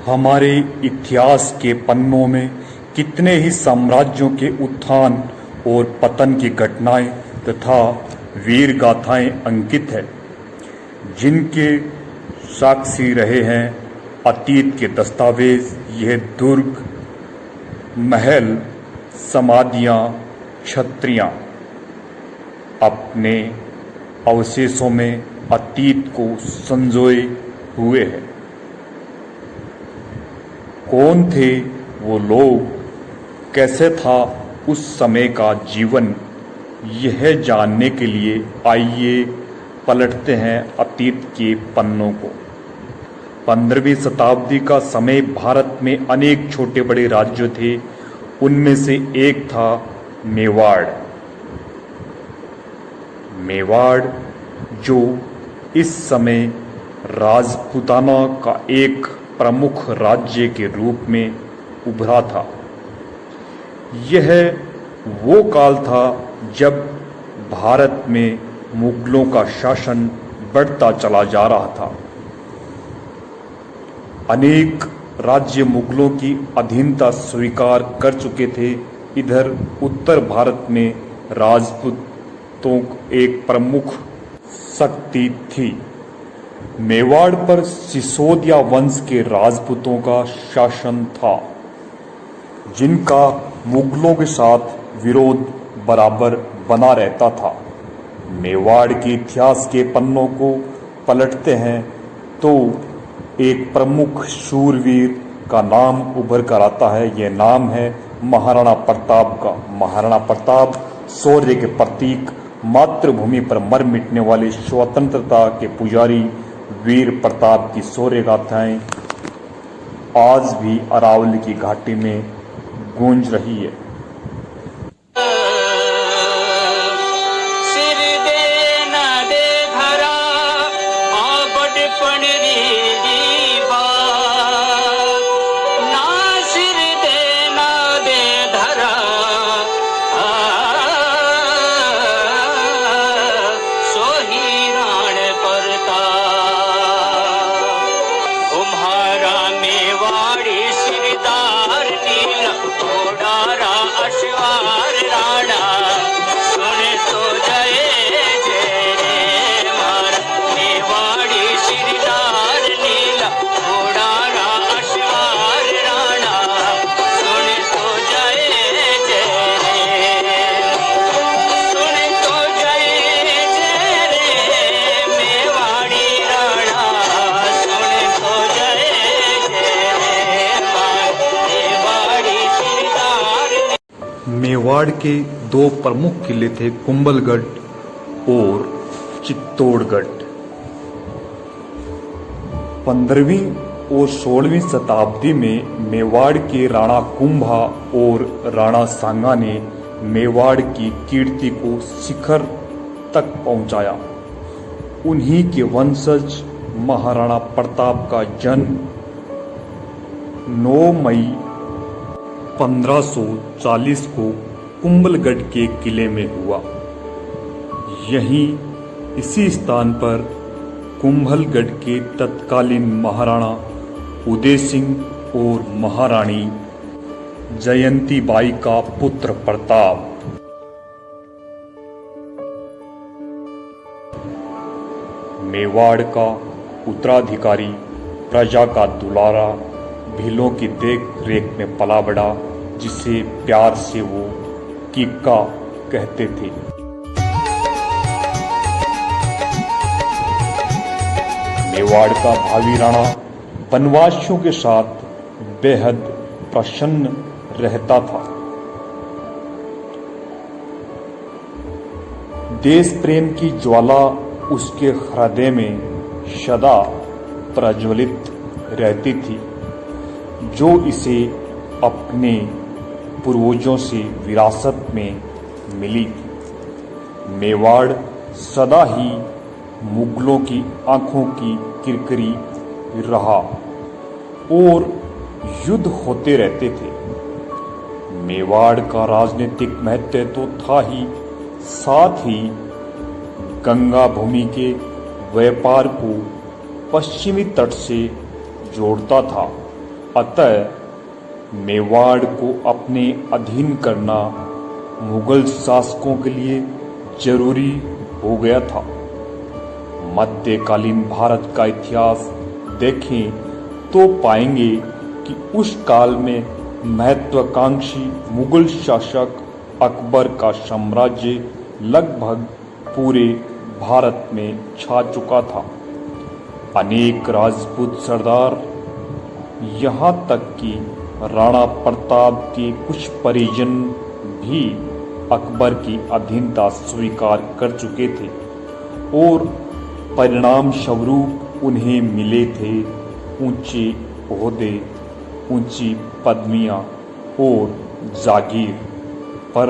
हमारे इतिहास के पन्नों में कितने ही साम्राज्यों के उत्थान और पतन की घटनाएं तथा वीर गाथाएं अंकित है, जिनके साक्षी रहे हैं अतीत के दस्तावेज। यह दुर्ग, महल, समाधियां, छत्रियां अपने अवशेषों में अतीत को संजोए हुए हैं। कौन थे वो लोग, कैसे था उस समय का जीवन, यह जानने के लिए आइए पलटते हैं अतीत के पन्नों को। 15वीं शताब्दी का समय भारत में अनेक छोटे बड़े राज्य थे। उनमें से एक था मेवाड़। मेवाड़ जो इस समय राजपूताना का एक प्रमुख राज्य के रूप में उभरा था। यह वो काल था जब भारत में मुगलों का शासन बढ़ता चला जा रहा था। अनेक राज्य मुगलों की अधीनता स्वीकार कर चुके थे। इधर उत्तर भारत में राजपूतों एक प्रमुख शक्ति थी। मेवाड़ पर सिसोदिया वंश के राजपूतों का शासन था, जिनका मुगलों के साथ विरोध बराबर बना रहता था। मेवाड़ के इतिहास के पन्नों को पलटते हैं तो एक प्रमुख शूरवीर का नाम उभर कर आता है। यह नाम है महाराणा प्रताप का। महाराणा प्रताप शौर्य के प्रतीक, मातृभूमि पर मर मिटने वाले स्वतंत्रता के पुजारी वीर प्रताप की शौर्य गाथाएं आज भी अरावली की घाटी में गूंज रही है। मेवाड़ के दो प्रमुख किले थे, कुंभलगढ़ और चित्तौड़गढ़। 15वीं और 16वीं शताब्दी में मेवाड़ के राणा कुंभा और राणा सांगा ने मेवाड़ की कीर्ति को शिखर तक पहुंचाया। उन्हीं के वंशज महाराणा प्रताप का जन्म 9 मई 1540 को कुंभलगढ़ के किले में हुआ। यहीं इसी स्थान पर कुंभलगढ़ के तत्कालीन महाराणा उदय सिंह और महारानी जयंती बाई का पुत्र प्रताप मेवाड़ का उत्तराधिकारी, प्रजा का दुलारा, भीलों की देख रेख में पला बढ़ा, जिसे प्यार से वो किक्का कहते थे। मेवाड़ का भावी राणा वनवासियों के साथ बेहद प्रसन्न रहता था। देश प्रेम की ज्वाला उसके हृदय में सदा प्रज्वलित रहती थी, जो इसे अपने पूर्वजों से विरासत में मिली थी। मेवाड़ सदा ही मुगलों की आंखों की किरकिरी रहा और युद्ध होते रहते थे। मेवाड़ का राजनीतिक महत्व तो था ही, साथ ही गंगा भूमि के व्यापार को पश्चिमी तट से जोड़ता था। अतः मेवाड़ को अपने अधीन करना मुगल शासकों के लिए जरूरी हो गया था। मध्यकालीन भारत का इतिहास देखें तो पाएंगे कि उस काल में महत्वाकांक्षी मुगल शासक अकबर का साम्राज्य लगभग पूरे भारत में छा चुका था। अनेक राजपूत सरदार, यहाँ तक कि राणा प्रताप के कुछ परिजन भी अकबर की अधीनता स्वीकार कर चुके थे और परिणाम स्वरूप उन्हें मिले थे ऊंचे ओहदे, ऊंची पदवियां और जागीर। पर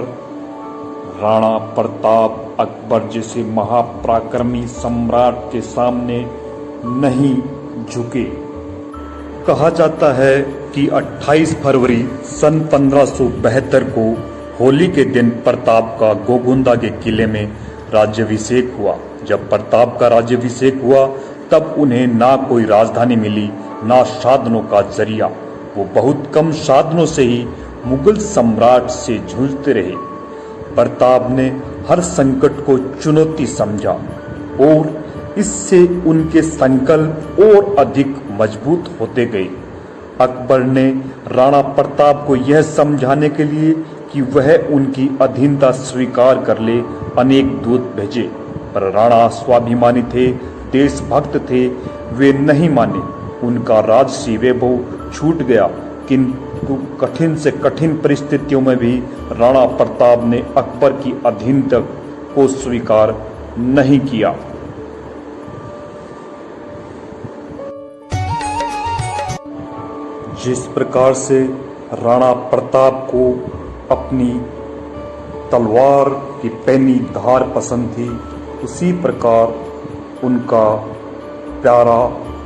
राणा प्रताप अकबर जैसे महापराक्रमी सम्राट के सामने नहीं झुके। कहा जाता है कि 28 फरवरी सन 1572 को होली के दिन प्रताप का गोगुंदा के किले में राज्याभिषेक हुआ। जब प्रताप का राज्याभिषेक हुआ तब उन्हें ना कोई राजधानी मिली, ना साधनों का जरिया। वो बहुत कम साधनों से ही मुगल सम्राट से जूझते रहे। प्रताप ने हर संकट को चुनौती समझा और इससे उनके संकल्प और अधिक मजबूत होते गए। अकबर ने राणा प्रताप को यह समझाने के लिए कि वह उनकी अधीनता स्वीकार कर ले अनेक दूत भेजे, पर राणा स्वाभिमानी थे, देशभक्त थे, वे नहीं माने। उनका राजसी वैभव छूट गया, किंतु कठिन से कठिन परिस्थितियों में भी राणा प्रताप ने अकबर की अधीनता को स्वीकार नहीं किया। जिस प्रकार से राणा प्रताप को अपनी तलवार की पैनी धार पसंद थी, उसी प्रकार उनका प्यारा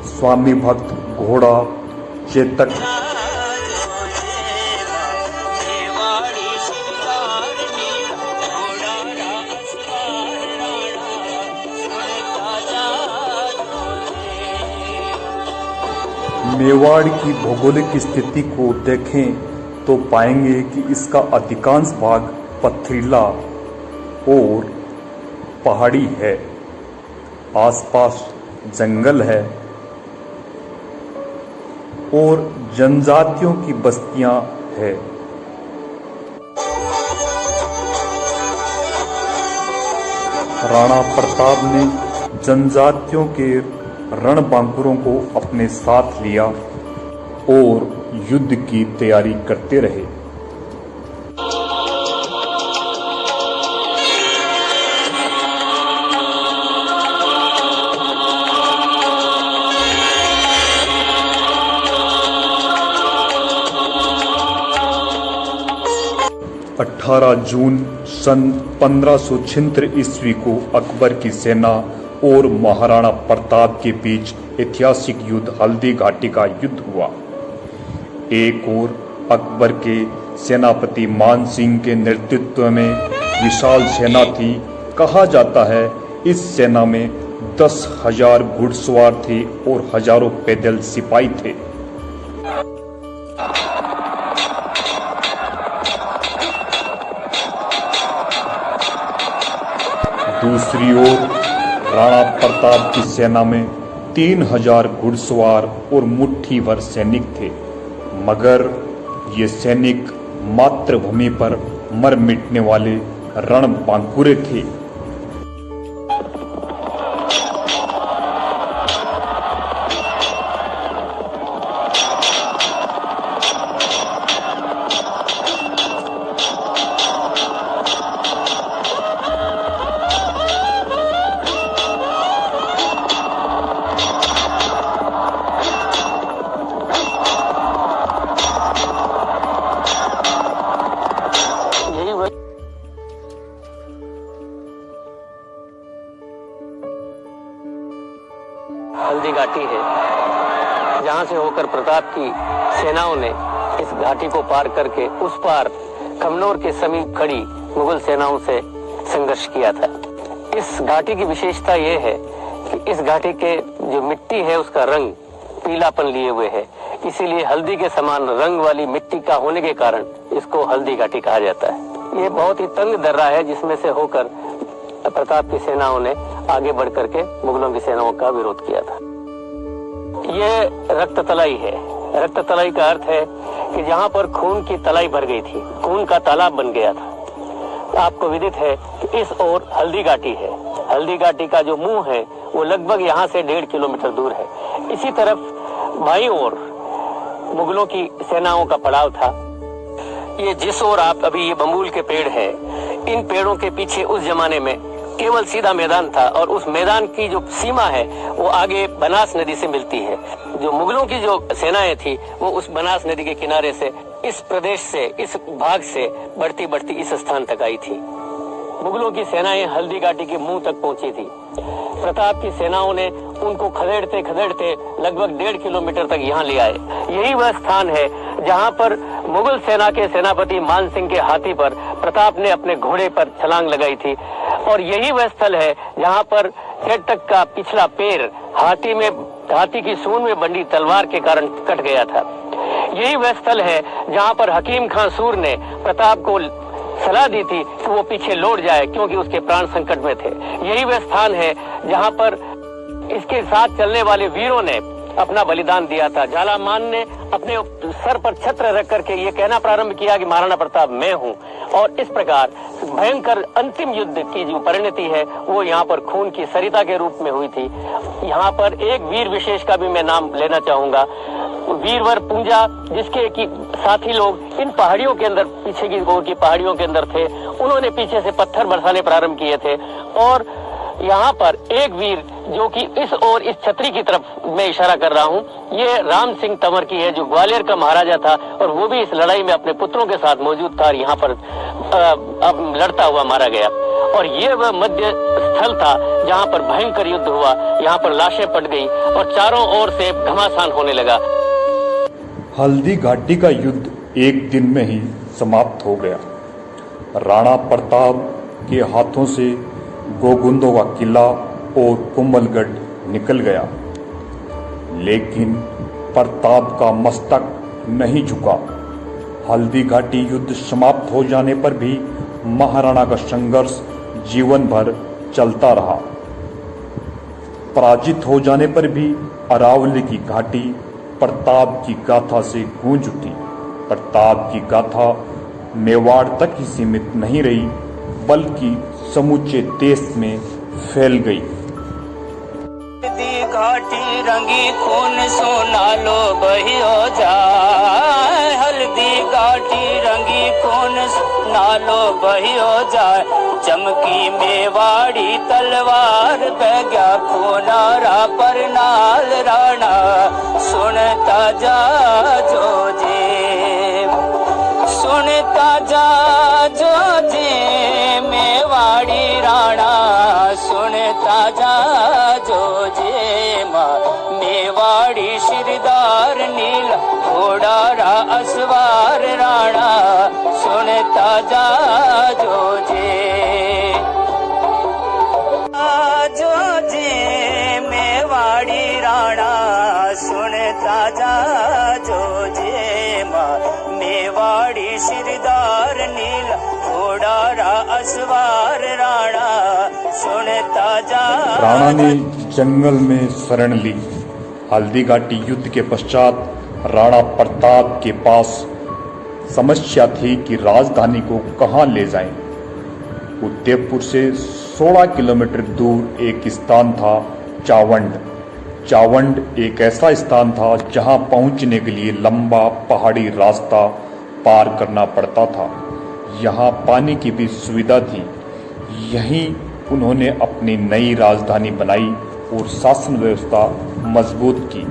स्वामी भक्त घोड़ा चेतक मेवाड़ की भौगोलिक स्थिति को देखें तो पाएंगे कि इसका अधिकांश भाग पथरीला और पहाड़ी है। आसपास जंगल है और जनजातियों की बस्तियां हैं। राणा प्रताप ने जनजातियों के रणबांकुरों को अपने साथ लिया और युद्ध की तैयारी करते रहे। जून सन 1576 ईस्वी को अकबर की सेना और महाराणा प्रताप के बीच ऐतिहासिक युद्ध हल्दी घाटी का युद्ध हुआ। एक ओर अकबर के सेनापति मान सिंह के नेतृत्व में विशाल सेना थी। कहा जाता है इस सेना में 10,000 घुड़सवार थे और हजारों पैदल सिपाही थे। दूसरी ओर राणा प्रताप की सेना में 3,000 घुड़सवार और मुट्ठी भर सैनिक थे, मगर ये सैनिक मातृभूमि पर मर मिटने वाले रणबांकुरे थे। हल्दी घाटी है, जहां से होकर प्रताप की सेनाओं ने इस घाटी को पार करके उस पार कमनौर के समीप खड़ी मुगल सेनाओं से संघर्ष किया था। इस घाटी की विशेषता यह है कि इस घाटी के जो मिट्टी है उसका रंग पीलापन लिए हुए है। इसीलिए हल्दी के समान रंग वाली मिट्टी का होने के कारण इसको हल्दी घाटी कहा जाता है। ये बहुत ही तंग दर्रा है जिसमें से होकर प्रताप की सेनाओं ने आगे बढ़ करके मुगलों की सेनाओं का विरोध किया था। ये रक्त तलाई है। रक्त तलाई का अर्थ है कि जहाँ पर खून की तलाई भर गई थी, खून का तालाब बन गया था। आपको विदित है कि इस ओर हल्दी घाटी है। हल्दी घाटी का जो मुंह है वो लगभग यहाँ से 1.5 किलोमीटर दूर है। इसी तरफ बाईं ओर मुगलों की सेनाओं का पड़ाव था। ये जिस ओर आप अभी ये बमूल के पेड़ है, इन पेड़ों के पीछे उस जमाने में केवल सीधा मैदान था और उस मैदान की जो सीमा है वो आगे बनास नदी से मिलती है। जो मुगलों की जो सेनाएं थी वो उस बनास नदी के किनारे से इस प्रदेश से, इस भाग से बढ़ती बढ़ती इस स्थान तक आई थी। मुगलों की सेनाएं हल्दी घाटी के मुंह तक पहुंची थी। प्रताप की सेनाओं ने उनको खदेड़ते खदेड़ते लगभग 1.5 किलोमीटर तक यहाँ ले आए। यही वह स्थान है जहाँ पर मुगल सेना के सेनापति मान सिंह के हाथी पर प्रताप ने अपने घोड़े पर छलांग लगाई थी और यही वह स्थल है जहाँ पर चेटक का पिछला पैर हाथी की सूंड में बंधी तलवार के कारण कट गया था। यही वह स्थल है जहाँ पर हकीम खां सूर ने प्रताप को सलाह दी थी कि वो पीछे लौट जाए क्योंकि उसके प्राण संकट में थे। यही वह स्थान है जहाँ पर इसके साथ चलने वाले वीरों ने अपना बलिदान दिया था। झालामान ने अपने सर पर छत्र रख करके ये कहना प्रारंभ किया कि महाराणा प्रताप मैं हूँ, और इस प्रकार भयंकर अंतिम युद्ध की जो परिणति है वो यहाँ पर खून की सरिता के रूप में हुई थी। यहाँ पर एक वीर विशेष का भी मैं नाम लेना चाहूंगा, वीरवर पूंजा, जिसके की साथी लोग इन पहाड़ियों के अंदर, पीछे की ओर की पहाड़ियों के अंदर थे। उन्होंने पीछे से पत्थर बरसाने प्रारंभ किए थे और यहाँ पर एक वीर जो कि इस ओर इस छतरी की तरफ मैं इशारा कर रहा हूँ, ये राम सिंह तंवर की है जो ग्वालियर का महाराजा था और वो भी इस लड़ाई में अपने पुत्रों के साथ मौजूद था और यहाँ पर अब लड़ता हुआ मारा गया। और ये वह मध्य स्थल था जहाँ पर भयंकर युद्ध हुआ। यहाँ पर लाशें पट गई और चारों ओर से घमासान होने लगा। हल्दी घाटी का युद्ध एक दिन में ही समाप्त हो गया। राणा प्रताप के हाथों से गोगुंदों का किला और कुंभलगढ़ निकल गया, लेकिन प्रताप का मस्तक नहीं झुका। हल्दी घाटी युद्ध समाप्त हो जाने पर भी महाराणा का संघर्ष जीवन भर चलता रहा। पराजित हो जाने पर भी अरावली की घाटी प्रताप की गाथा से गूंज उठी। प्रताप की गाथा मेवाड़ तक ही सीमित नहीं रही, बल्कि समूचे देश में फैल गई। हल्दी घाटी रंगी खून सोना लो बहियो जाए, हल्दी घाटी रंगी खून सोना लो बहियो जाए, चमकी मेवाड़ी तलवार बहग्या खूनारा पर नाल राणा सुनता जा जो जे, सुनता जा जो जे मेवाड़ी राणा सुनता जा जो जे मेवाड़ी शिरदार नीला घोड़ारा असवार राणा सुनता जा जो जे, जो जे मेवाड़ी राणा सुनता जा जो जे मेवाड़ी शिरदार नीला घोड़ारा असवार राणा सुनता जा। राणा ने जंगल में शरण ली। हल्दी घाटी युद्ध के पश्चात राणा प्रताप के पास समस्या थी कि राजधानी को कहां ले जाएं। उदयपुर से 16 किलोमीटर दूर एक स्थान था चावंड। चावंड एक ऐसा स्थान था जहां पहुंचने के लिए लंबा पहाड़ी रास्ता पार करना पड़ता था। यहाँ पानी की भी सुविधा थी। यहीं उन्होंने अपनी नई राजधानी बनाई और शासन व्यवस्था मजबूत की।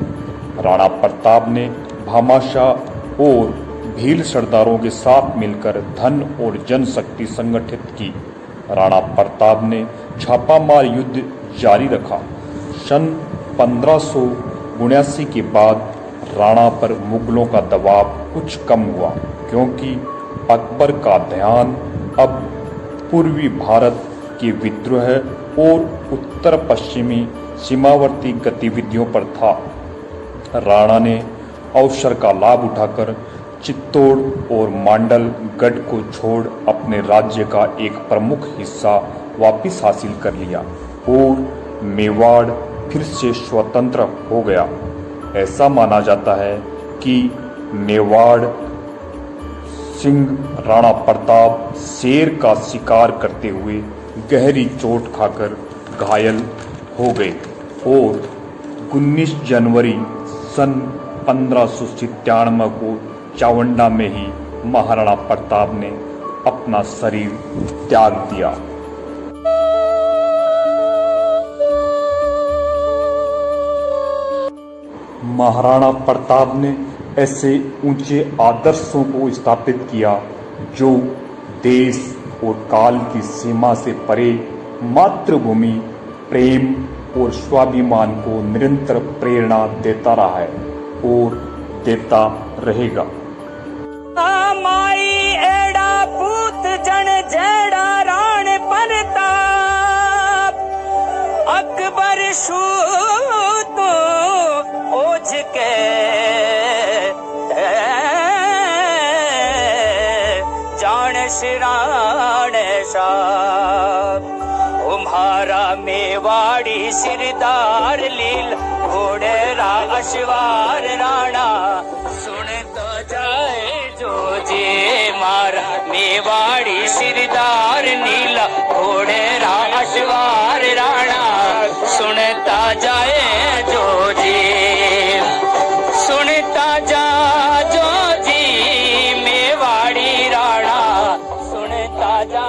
राणा प्रताप ने भामाशाह और भील सरदारों के साथ मिलकर धन और जनशक्ति संगठित की। राणा प्रताप ने छापामार युद्ध जारी रखा। सन 1579 के बाद राणा पर मुगलों का दबाव कुछ कम हुआ, क्योंकि अकबर का ध्यान अब पूर्वी भारत के विद्रोह और उत्तर पश्चिमी सीमावर्ती गतिविधियों पर था। राणा ने अवसर का लाभ उठाकर चित्तौड़ और मांडल गढ़ को छोड़ अपने राज्य का एक प्रमुख हिस्सा वापस हासिल कर लिया और मेवाड़ फिर से स्वतंत्र हो गया। ऐसा माना जाता है कि मेवाड़ सिंह राणा प्रताप शेर का शिकार करते हुए गहरी चोट खाकर घायल हो गए और 19 जनवरी सन 1597 को चावंडा में ही महाराणा प्रताप ने अपना शरीर त्याग दिया। महाराणा प्रताप ने ऐसे ऊंचे आदर्शों को स्थापित किया जो देश और काल की सीमा से परे मातृभूमि प्रेम और स्वाभिमान को निरंतर प्रेरणा देता रहा है और देता रहेगा। माई एड़ा पूत जन जेड़ा राण प्रताप अकबर शू तो ओझ के जान शिराण शाह तुम्हारा मेवाड़ी सिरदार लील घोड़े अश्वार राणा सुन तो जाए जो जे मारा मेवाड़ी सिरदार नीला घोड़े अश्वार राणा सुनता जाए जो जी सुनता जा जो जी मेवाड़ी राणा सुनता जा